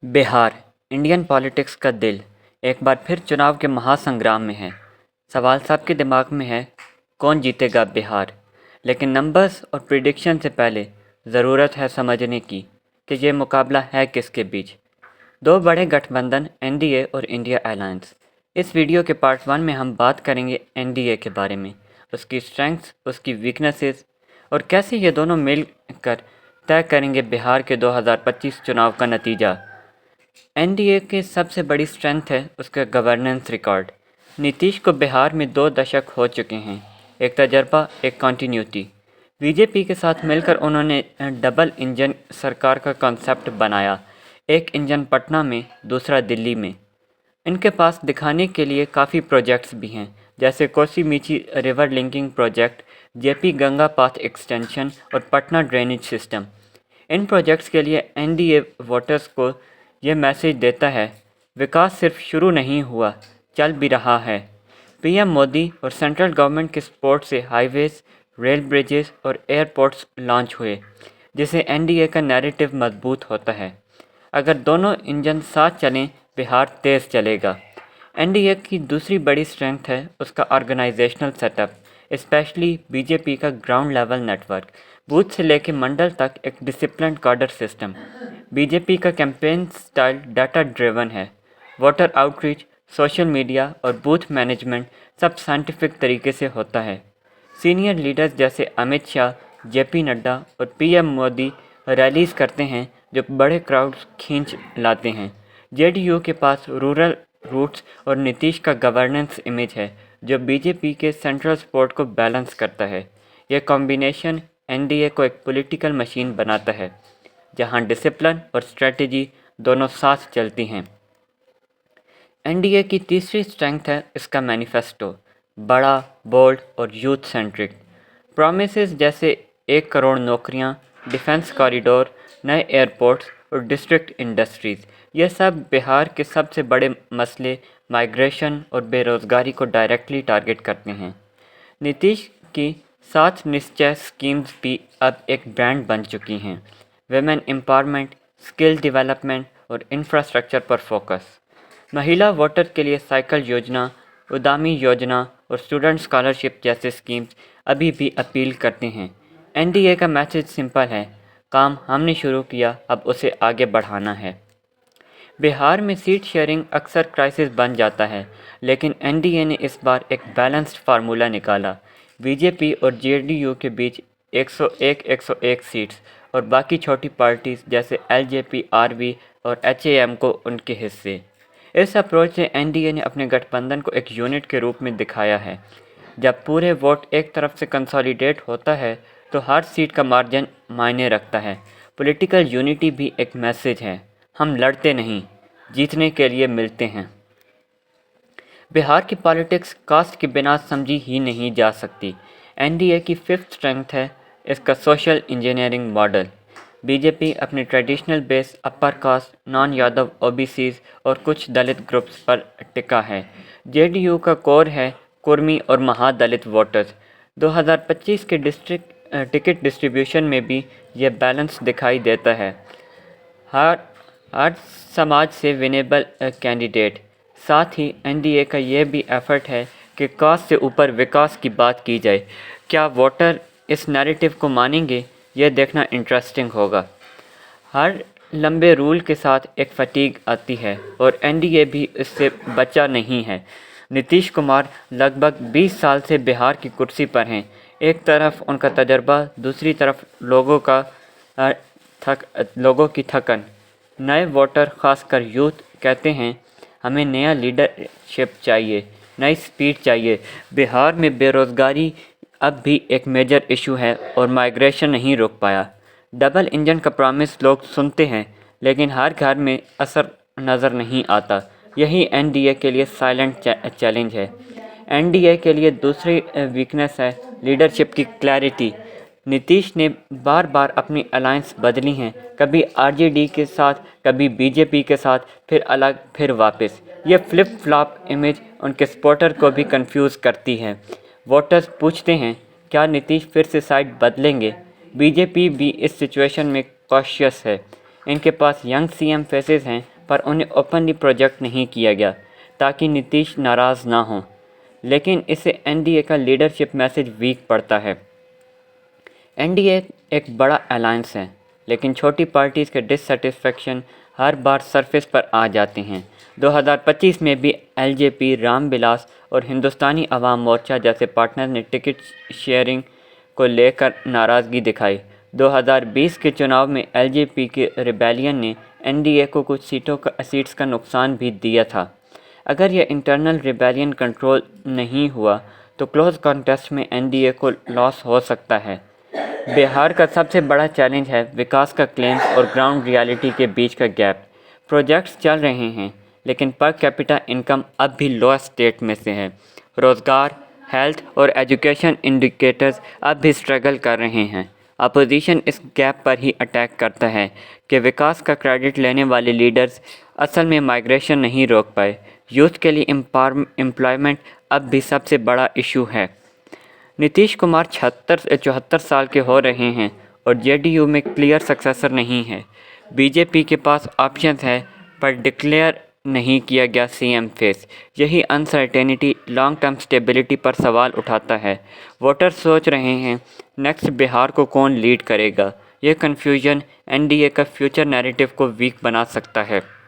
Bihar Indian politics का दिल एक बार फिर चुनाव के महासंग्राम में है। सवाल सबके दिमाग में है, कौन जीतेगा बिहार। लेकिन नंबर्स और प्रिडिक्शन से पहले ज़रूरत है समझने की कि ये मुकाबला है किसके बीच। दो बड़े गठबंधन एनडीए और इंडिया अलायंस। इस वीडियो के पार्ट 1 में हम बात करेंगे एनडीए के बारे में, उसकी स्ट्रेंथ्स, उसकी वीकनेसेस और कैसे ये दोनों मिलकर तय करेंगे बिहार के 2025 चुनाव का नतीजा। एनडीए की सबसे बड़ी स्ट्रेंथ है उसका गवर्नेंस रिकॉर्ड। नीतीश को बिहार में 2 दशक हो चुके हैं, एक तजर्बा, एक कॉन्टिन्यूटी। बीजेपी के साथ मिलकर उन्होंने डबल इंजन सरकार का कॉन्सेप्ट बनाया, एक इंजन पटना में, दूसरा दिल्ली में। इनके पास दिखाने के लिए काफ़ी प्रोजेक्ट्स भी हैं, जैसे कोसी मीठी river linking project, JP Ganga path extension और पटना ड्रेनेज सिस्टम। इन प्रोजेक्ट्स के लिए एनडीए वोटर्स को ये मैसेज देता है, विकास सिर्फ शुरू नहीं हुआ, चल भी रहा है। पीएम मोदी और सेंट्रल गवर्नमेंट के सपोर्ट से हाईवेज, रेल ब्रिजेस और एयरपोर्ट्स लॉन्च हुए, जिससे एनडीए का नैरेटिव मजबूत होता है। अगर दोनों इंजन साथ चलें, बिहार तेज़ चलेगा। एनडीए की दूसरी बड़ी स्ट्रेंथ है उसका ऑर्गेनाइजेशनल सेटअप, स्पेशली बीजेपी का ग्राउंड लेवल नेटवर्क। बूथ से लेकर मंडल तक एक डिसिप्लिन कार्डर सिस्टम। बीजेपी का कैंपेन स्टाइल डाटा ड्रिवन है। वोटर आउटरीच, सोशल मीडिया और बूथ मैनेजमेंट सब साइंटिफिक तरीके से होता है। सीनियर लीडर्स जैसे अमित शाह, जेपी नड्डा और पीएम मोदी रैलीज करते हैं जो बड़े क्राउड्स खींच लाते हैं। जेडीयू के पास रूरल रूट्स और नीतीश का गवर्नेंस इमेज है जो बीजेपी के सेंट्रल सपोर्ट को बैलेंस करता है। यह कॉम्बिनेशन एनडीए को एक पॉलिटिकल मशीन बनाता है जहां डिसिप्लिन और स्ट्रेटजी दोनों साथ चलती हैं। एनडीए की तीसरी स्ट्रेंथ है इसका मैनिफेस्टो, बड़ा, बोल्ड और यूथ सेंट्रिक। प्रॉमिसेस जैसे 1 करोड़ नौकरियां, डिफेंस कॉरिडोर, नए एयरपोर्ट्स और डिस्ट्रिक्ट इंडस्ट्रीज़, ये सब बिहार के सबसे बड़े मसले माइग्रेशन और बेरोज़गारी को डायरेक्टली टारगेट करते हैं। नीतीश की 7 निश्चय स्कीम्स भी अब एक ब्रांड बन चुकी हैं। वेमेन एम्पावरमेंट, स्किल डेवलपमेंट और इंफ्रास्ट्रक्चर पर फोकस। महिला वोटर के लिए साइकिल योजना, उद्यमी योजना और स्टूडेंट स्कॉलरशिप जैसे स्कीम्स अभी भी अपील करते हैं। एनडीए का मैसेज सिंपल है, काम हमने शुरू किया, अब उसे आगे बढ़ाना है। बिहार में सीट शेयरिंग अक्सर क्राइसिस बन जाता है, लेकिन एनडीए ने इस बार एक बैलेंस्ड फार्मूला निकाला। बीजेपी और जेडीयू के बीच 101 सीट्स और बाकी छोटी पार्टीज जैसे एलजेपी, आरवी और एचएएम को उनके हिस्से। इस अप्रोच से एनडीए ने अपने गठबंधन को एक यूनिट के रूप में दिखाया है। जब पूरे वोट एक तरफ से कंसोलिडेट होता है तो हर सीट का मार्जिन मायने रखता है। पॉलिटिकल यूनिटी भी एक मैसेज है, हम लड़ते नहीं, जीतने के लिए मिलते हैं। बिहार की पॉलिटिक्स कास्ट के बिना समझी ही नहीं जा सकती। एनडीए की फिफ्थ स्ट्रेंथ है इसका सोशल इंजीनियरिंग मॉडल। बीजेपी अपनी traditional base upper caste, non Yadav, OBCs और कुछ दलित ग्रुप्स पर टिका है। जेडीयू का कोर है कुर्मी और महादलित वोटर्स। 2025 के डिस्ट्रिक्ट टिकट डिस्ट्रीब्यूशन में भी यह बैलेंस दिखाई देता है। हर हर समाज से विनेबल कैंडिडेट। साथ ही एनडीए का यह भी एफर्ट है कि कास्ट से ऊपर विकास की बात की जाए। क्या वोटर इस नैरेटिव को मानेंगे, यह देखना इंटरेस्टिंग होगा। हर लंबे रूल के साथ एक फटीग आती है और एनडीए भी इससे बचा नहीं है। नीतीश कुमार लगभग 20 साल से बिहार की कुर्सी पर हैं। एक तरफ उनका तजर्बा, दूसरी तरफ लोगों की थकन। नए वोटर, खासकर यूथ, कहते हैं हमें नया लीडरशिप चाहिए, नई स्पीड चाहिए। बिहार में बेरोज़गारी अब भी एक मेजर इशू है और माइग्रेशन नहीं रोक पाया। डबल इंजन का प्रॉमिस लोग सुनते हैं, लेकिन हर घर में असर नज़र नहीं आता। यही एनडीए के लिए साइलेंट चैलेंज है। एनडीए के लिए दूसरी वीकनेस है लीडरशिप की क्लैरिटी। नीतीश ने बार बार अपनी अलायंस बदली हैं, कभी आरजेडी के साथ, कभी बीजेपी के साथ, फिर अलग, फिर वापस। ये फ्लिप फ्लॉप इमेज उनके सपोर्टर को भी कंफ्यूज करती है। वोटर्स पूछते हैं, क्या नीतीश फिर से साइड बदलेंगे? बीजेपी भी इस सिचुएशन में कॉशियस है। इनके पास यंग सीएम फेसेस हैं, पर उन्हें ओपनली प्रोजेक्ट नहीं किया गया ताकि नीतीश नाराज़ ना हों। लेकिन इससे एनडीए का लीडरशिप मैसेज वीक पड़ता है। एनडीए एक बड़ा अलायंस है, लेकिन छोटी पार्टीज़ के डिससेटिस्फेक्शन हर बार सरफेस पर आ जाते हैं। 2025 में भी एलजेपी, रामविलास और हिंदुस्तानी अवाम मोर्चा जैसे पार्टनर ने टिकट शेयरिंग को लेकर नाराज़गी दिखाई। 2020 के चुनाव में एलजेपी के रिबेलियन ने एनडीए को कुछ सीट्स का नुकसान भी दिया था। अगर यह इंटरनल रिबेलियन कंट्रोल नहीं हुआ तो क्लोज कॉन्टेस्ट में एनडीए को लॉस हो सकता है। बिहार का सबसे बड़ा चैलेंज है विकास का क्लेम्स और ग्राउंड रियलिटी के बीच का गैप। प्रोजेक्ट्स चल रहे हैं, लेकिन पर कैपिटा इनकम अब भी लोएस्ट स्टेट में से है। रोज़गार, हेल्थ और एजुकेशन इंडिकेटर्स अब भी स्ट्रगल कर रहे हैं। अपोजिशन इस गैप पर ही अटैक करता है कि विकास का क्रेडिट लेने वाले लीडर्स असल में माइग्रेशन नहीं रोक पाए। यूथ के लिए एम्प्लॉयमेंट अब भी सबसे बड़ा इशू है। नीतीश कुमार 74 साल के हो रहे हैं और जेडीयू में क्लियर सक्सेसर नहीं है। बीजेपी के पास ऑप्शंस है, पर डिक्लेयर नहीं किया गया सीएम फेस। यही अनसर्टेनिटी लॉन्ग टर्म स्टेबिलिटी पर सवाल उठाता है। वोटर्स सोच रहे हैं नेक्स्ट बिहार को कौन लीड करेगा। यह कन्फ्यूजन एनडीए का फ्यूचर नैरेटिव को वीक बना सकता है।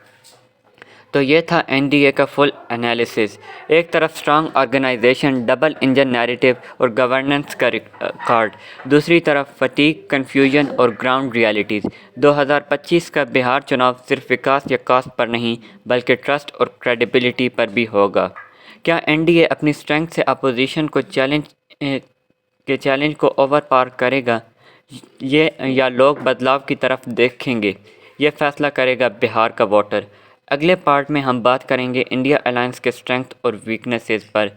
तो ये था एनडीए का फुल एनालिसिस। एक तरफ strong organisation, double engine narrative और गवर्नेंस का रिकॉर्ड, दूसरी तरफ फटीग, कन्फ्यूजन और ग्राउंड रियलिटीज़। 2025 का बिहार चुनाव सिर्फ विकास या कास्ट पर नहीं, बल्कि ट्रस्ट और क्रेडिबिलिटी पर भी होगा। क्या एनडीए अपनी स्ट्रेंथ से अपोजिशन को चैलेंज को ओवर पार करेगा, ये या लोग बदलाव की तरफ देखेंगे? ये फैसला करेगा बिहार का वोटर। अगले पार्ट में हम बात करेंगे इंडिया अलायंस के स्ट्रेंथ और वीकनेसेस पर।